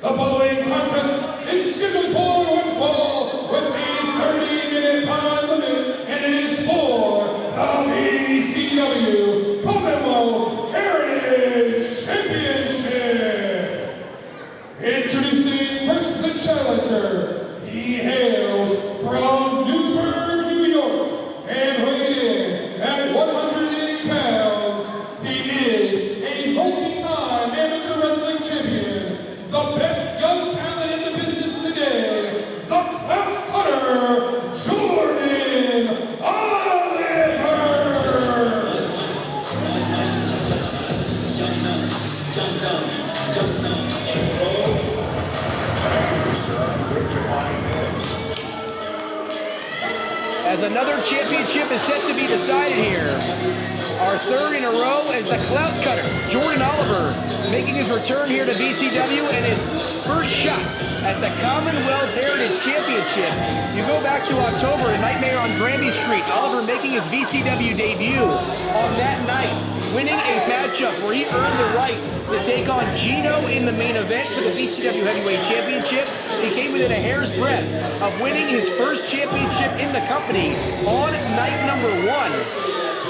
The following contest is scheduled for one fall with a 30-minute time limit, and it is for the VCW Commonwealth Heritage Championship. Introducing first the challenger. He hails from Newburgh, New York, and weighed in at 180 pounds. He is a multi-time amateur wrestling champion, the best young talent in the business today, the Clout Cutter, Jordan Oliver. As another championship is set to be decided here, our third in a row is the Clout Cutter, Jordan Oliver, making his return here to VCW and his first shot at the Commonwealth Heritage Championship. You go back to October, a Nightmare on Granby Street, Oliver making his VCW debut on that night, winning a matchup where he earned the right to take on Gino in the main event for the VCW Heavyweight Championship. He came within a hair's breadth of winning his first championship in the company on night number 1.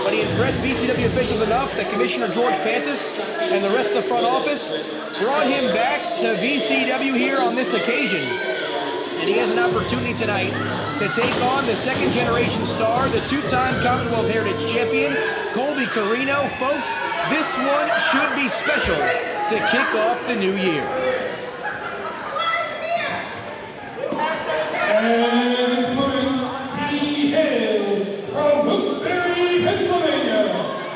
But he impressed VCW officials enough that Commissioner George Pantis and the rest of the front office brought him back to VCW here on this occasion. And he has an opportunity tonight to take on the second-generation star, the two-time Commonwealth Heritage Champion, Colby Corino. Folks, this one should be special to kick off the new year. And his opponent, he hails from Wilkes-Barre, Pennsylvania,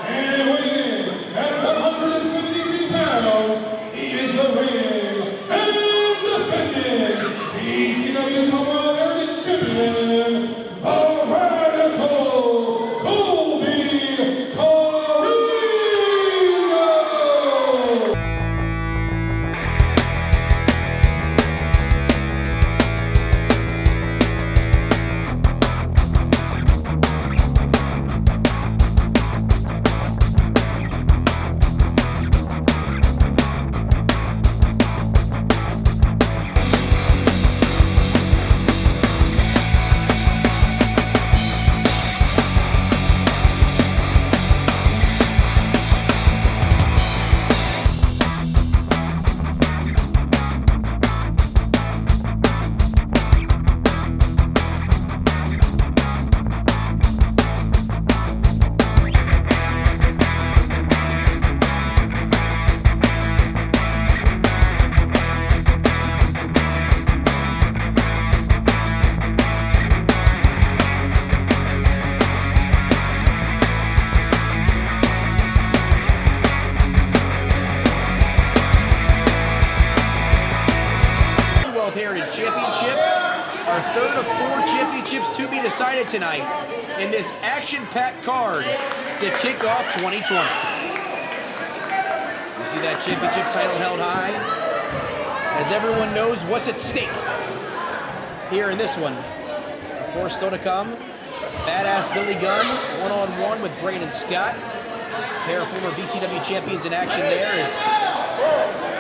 and weighing in at 172 pounds, he is the reigning and defending VCW Commonwealth Heritage Champion, the Radical Colby Corino. Heritage Championship, our third of 4 championships to be decided tonight in this action-packed card to kick off 2020. You see that championship title held high, as everyone knows what's at stake here in this one. Of course, still to come, Badass Billy Gunn, one-on-one with Braden Scott. A pair of former VCW champions in action there is,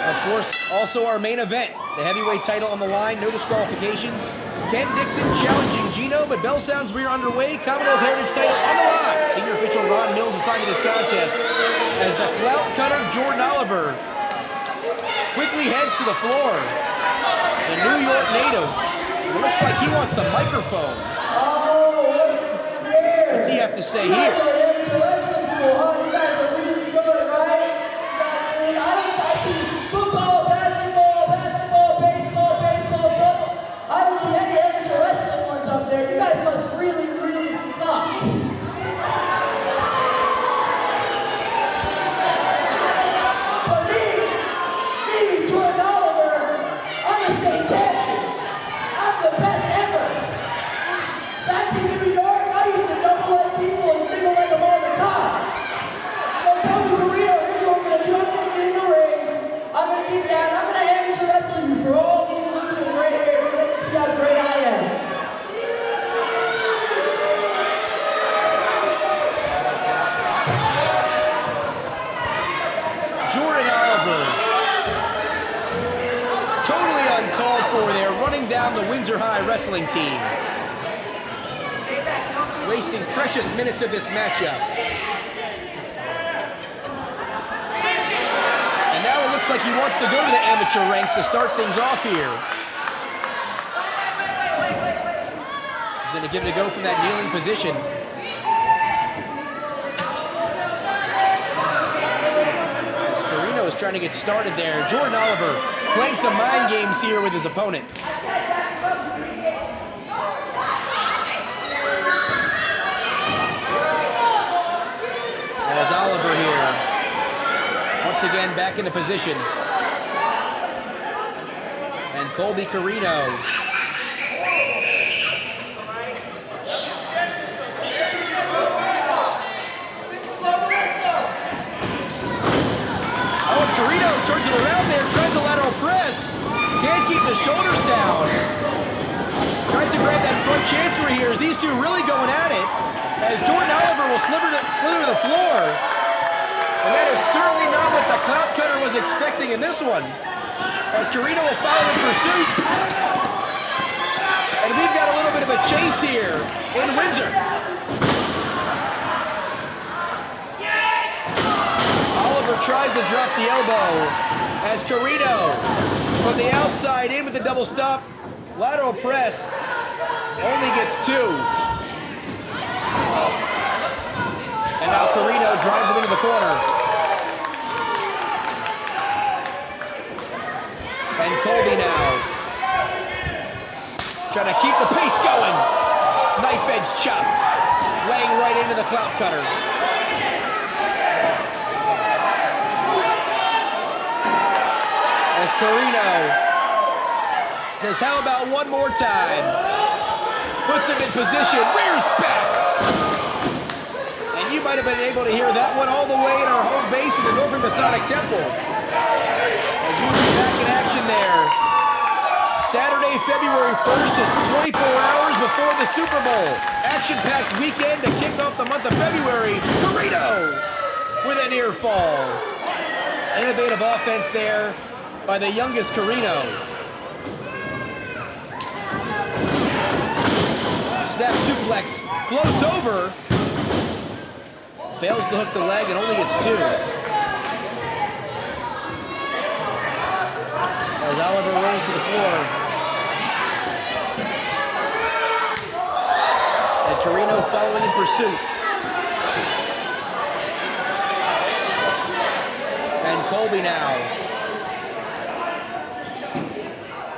of course, also our main event. The heavyweight title on the line, no disqualifications. Ken Dixon challenging Gino, but bell sounds we are underway. Commonwealth Heritage title on the line. Senior official Ron Mills assigned to this contest as the Clout Cutter Jordan Oliver quickly heads to the floor. The New York native. It looks like he wants the microphone. Oh, what a player. What's he have to say you guys here? are at amateur wrestling school, huh? You guys are really good, right? You guys, I see football, basketball, baseball, softball. I don't see any amateur wrestling ones up there. You guys must really, really suck. But me, Jordan Oliver, I'm a state champion. I'm the best ever. Back in New York, I used to double leg people and single leg them all the time. running down the Windsor High wrestling team, wasting precious minutes of this matchup. And now it looks like he wants to go to the amateur ranks to start things off here. He's going to give it a go from that kneeling position. As Corino is trying to get started there, Jordan Oliver playing some mind games here with his opponent. As Oliver here, once again back into position. And Colby Corino. Oh, Corino turns it around there, tries the lateral press. Can't keep the shoulders down. Tries to grab that front chancery here as these two really going at it. As Jordan Oliver will slither to the floor. And that is certainly not what the clout cutter was expecting in this one. As Corino will follow in pursuit. And we've got a little bit of a chase here in Windsor. Oliver tries to drop the elbow as Corino from the outside in with the double stop. Lateral press only gets two. And now Corino drives him into the corner. And Colby now trying to keep the pace going. Knife edge chop, laying right into the clout cutter. As Corino says, how about one more time? Puts him in position, rears back. And you might have been able to hear that one all the way in our home base in the Northern Masonic Temple. As we'll be back in action there. Saturday, February 1st is 24 hours before the Super Bowl. Action-packed weekend to kick off the month of February. Corino with a near fall. Innovative offense there by the youngest Corino. Snap suplex, floats over. Fails to hook the leg and only gets two. As Oliver rolls to the floor. And Corino following in pursuit. And Colby now.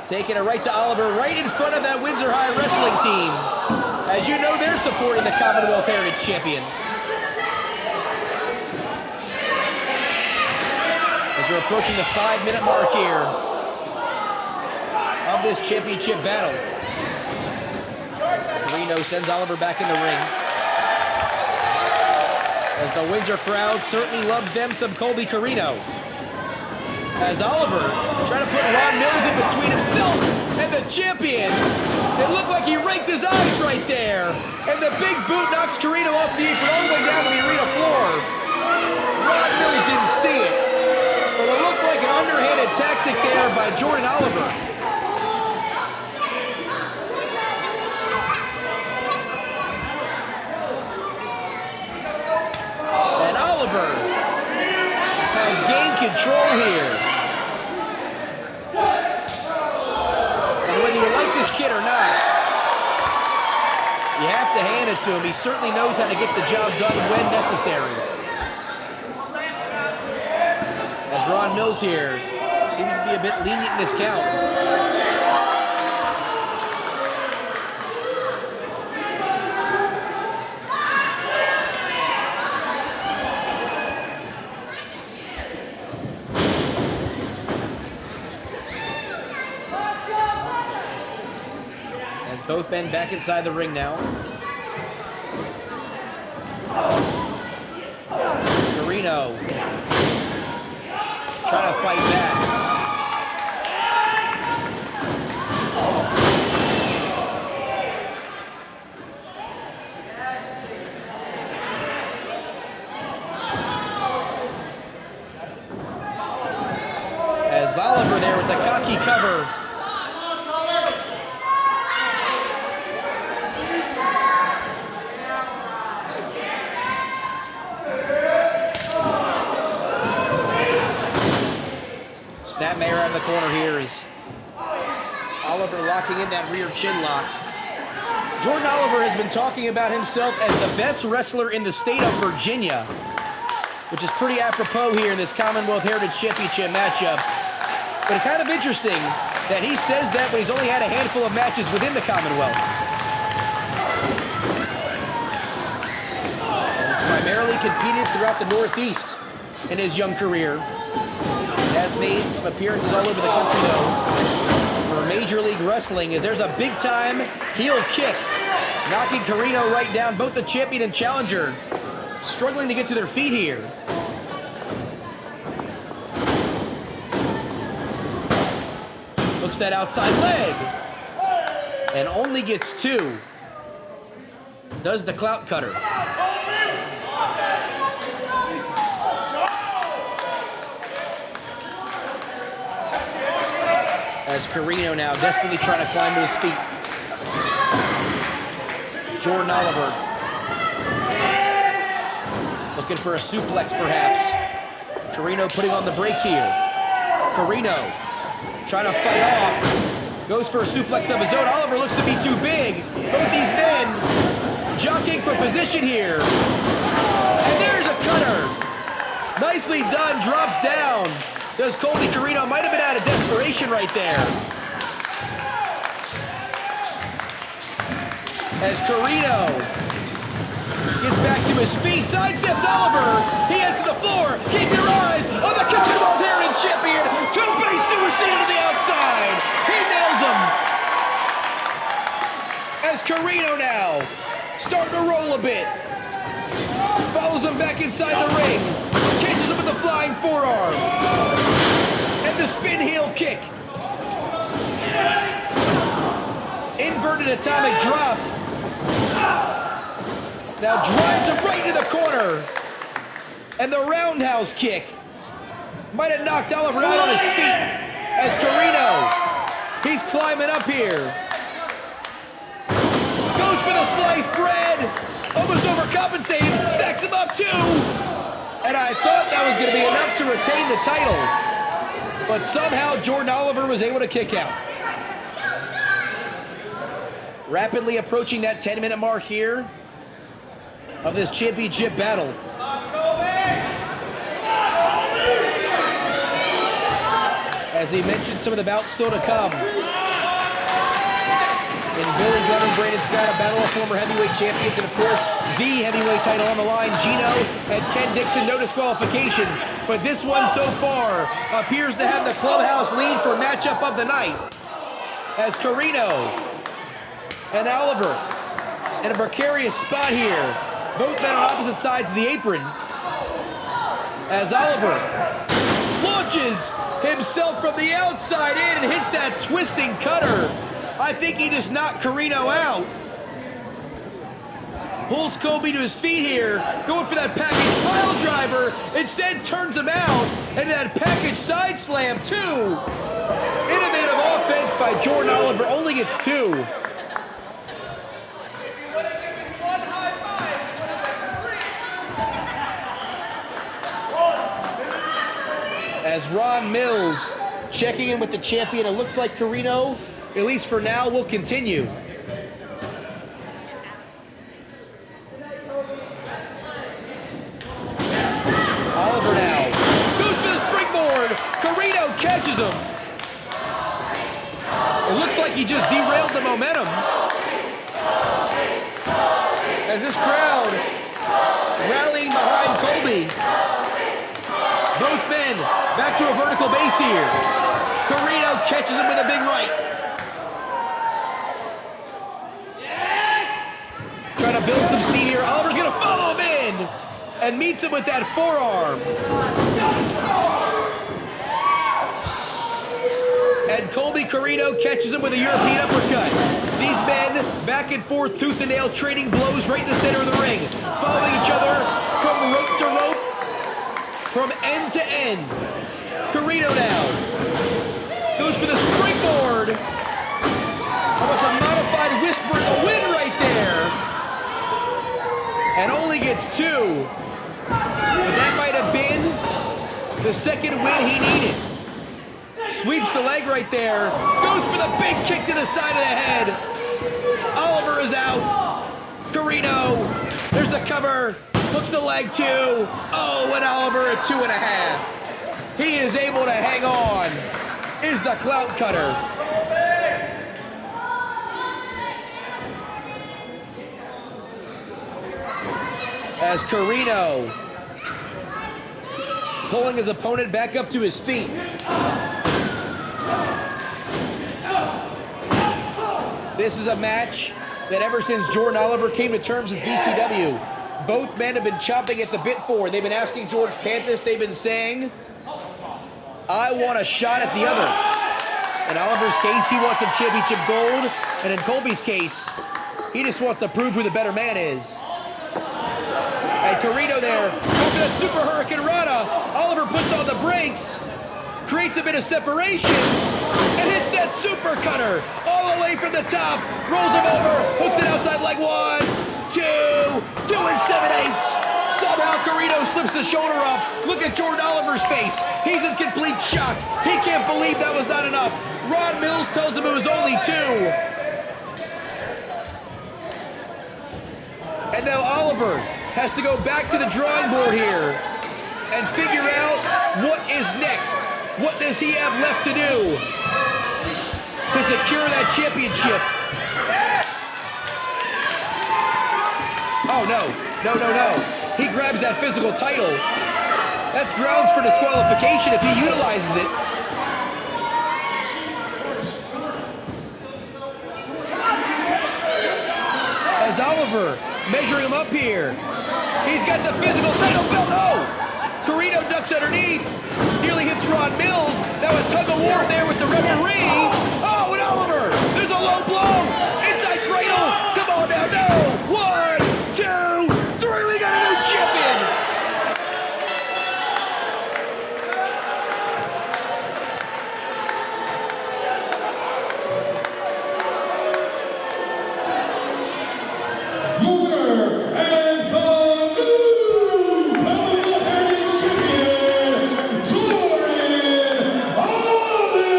Taking it right to Oliver, right in front of that Windsor High wrestling team. As you know, they're supporting the Commonwealth Heritage Champion. As we're approaching the 5-minute mark here of this championship battle. Corino sends Oliver back in the ring. As the Windsor crowd certainly loves them some Colby Corino. As Oliver trying to put Ron Mills in between himself and the champion. It looked like he raked his eyes right there. And the big boot knocks Corino off the apron all the way down to the arena floor. Ron Mills didn't see it. But it looked like an underhanded tactic there by Jordan Oliver. And Oliver has gained control here. And whether you like this kid or not, you have to hand it to him. He certainly knows how to get the job done when necessary. As Ron Mills here seems to be a bit lenient in his count. As both men back inside the ring now. Corino trying to fight back. As Oliver there with the cocky cover. nightmare out of the corner here is Oliver locking in that rear chin lock. Jordan Oliver has been talking about himself as the best wrestler in the state of Virginia, which is pretty apropos here in this Commonwealth Heritage Championship matchup. But it's kind of interesting that he says that when he's only had a handful of matches within the Commonwealth. And he's primarily competed throughout the Northeast in his young career. He has made some appearances all over the country, though, for Major League Wrestling, as there's a big-time heel kick, knocking Corino right down. Both the champion and challenger struggling to get to their feet here. Looks that outside leg, and only gets 2. Does the clout cutter. As Corino now desperately trying to climb to his feet. Jordan Oliver looking for a suplex perhaps. Corino putting on the brakes here. Corino trying to fight off. Goes for a suplex of his own. Oliver looks to be too big. Both these men jockeying for position here. And there's a cutter. Nicely done, drops down. Does Colby Corino, might have been out of desperation right there. As Corino gets back to his feet, sidesteps Oliver. He heads to the floor. Keep your eyes on the Commonwealth Heritage Champion. Two-face suicide to the outside. He nails him. As Corino now starting to roll a bit. Follows him back inside the ring. Catches him with the flying forearm. And the spin heel kick. Inverted atomic drop. Now drives him right into the corner. And the roundhouse kick might have knocked Oliver out on his feet. As Corino, he's climbing up here. Goes for the sliced bread. Almost overcompensating. Stacks him up too. And I thought that was going to be enough to retain the title. But somehow Jordan Oliver was able to kick out. Rapidly approaching that 10-minute mark here of this championship battle. As he mentioned, some of the bouts still to come. In Billy Gunn and Brandon Scott, a battle of former heavyweight champions, and of course, the heavyweight title on the line. Gino and Ken Dixon, no disqualifications. But this one so far appears to have the clubhouse lead for matchup of the night. As Corino and Oliver in a precarious spot here. Both men on opposite sides of the apron. As Oliver launches himself from the outside in and hits that twisting cutter. I think he just knocked Corino out. Pulls Colby to his feet here, going for that package pile driver. Instead turns him out, and that package side slam too. Innovative offense by Jordan Oliver, only gets 2. As Ron Mills checking in with the champion, it looks like Corino, at least for now, will continue. Oliver now goes for the springboard. Corino catches him. It looks like he just derailed the momentum. As this crowd rallying behind Colby. Both men back to a vertical base here. Corino catches him with a big right. Trying to build some steam here. Oliver's going to follow him in and meets him with that forearm. And Colby Corino catches him with a European uppercut. These men back and forth, tooth and nail, trading blows right in the center of the ring. Following each other from rope to rope, from end to end. Corino now goes for the springboard. Almost a modified whisper, a win right there. And only gets 2. But that might have been the second win he needed. Sweeps the leg right there. Goes for the big kick to the side of the head. Oliver is out. Corino, there's the cover. Hooks the leg too. Oh, and Oliver at 2.5. He is able to hang on. Is the clout cutter. As Corino pulling his opponent back up to his feet. This is a match that ever since Jordan Oliver came to terms with VCW, both men have been chomping at the bit for. They've been asking George Panthis, they've been saying, I want a shot at the other. In Oliver's case, he wants some championship gold, and in Colby's case, he just wants to prove who the better man is. And Corino there, goes to that Super Hurricane Rana. Oliver puts on the brakes, creates a bit of separation, and hits that super cutter all the way from the top, rolls him over, hooks it outside like 1, 2 and 7/8. Somehow Corino slips the shoulder up. Look at Jordan Oliver's face. He's in complete shock. He can't believe that was not enough. Ron Mills tells him it was only 2. And now Oliver has to go back to the drawing board here and figure out what is next. What does he have left to do to secure that championship? Oh, no. He grabs that physical title. That's grounds for disqualification if he utilizes it. As Oliver measuring him up here. He's got the physical title belt. Oh! Corino ducks underneath. Nearly hits Ron Mills. Now a tug of war there with the referee. Oh, and Oliver! There's a low blow! Inside cradle! Come on now, no! 1, 2, 3, we got a new champion! Your winner and the new Commonwealth Heritage Champion, Jordan Oliver!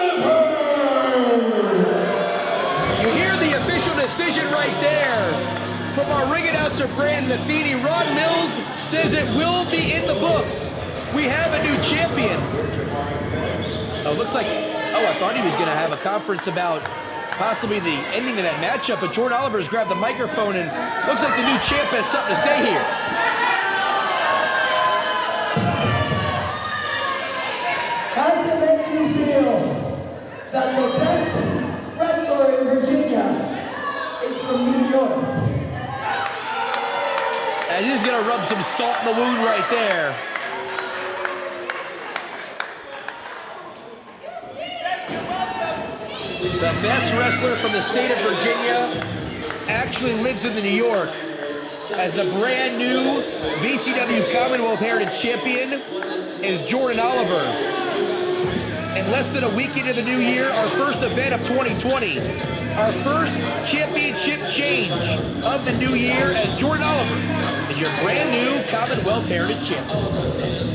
You hear the official decision right there from our ring announcer, Brandon Athene. Ron Mills says it will be in the books. We have a new champion. Oh, looks like, I thought he was going to have a conference about possibly the ending of that matchup, but Jordan Oliver's grabbed the microphone and looks like the new champ has something to say here. How does it make you feel that the best wrestler in Virginia is from New York? And he's going to rub some salt in the wound right there. The best wrestler from the state of Virginia actually lives in New York as the brand new VCW Commonwealth Heritage Champion is Jordan Oliver. And less than a week into the new year, our first event of 2020, our first championship change of the new year as Jordan Oliver is your brand new Commonwealth Heritage Champion.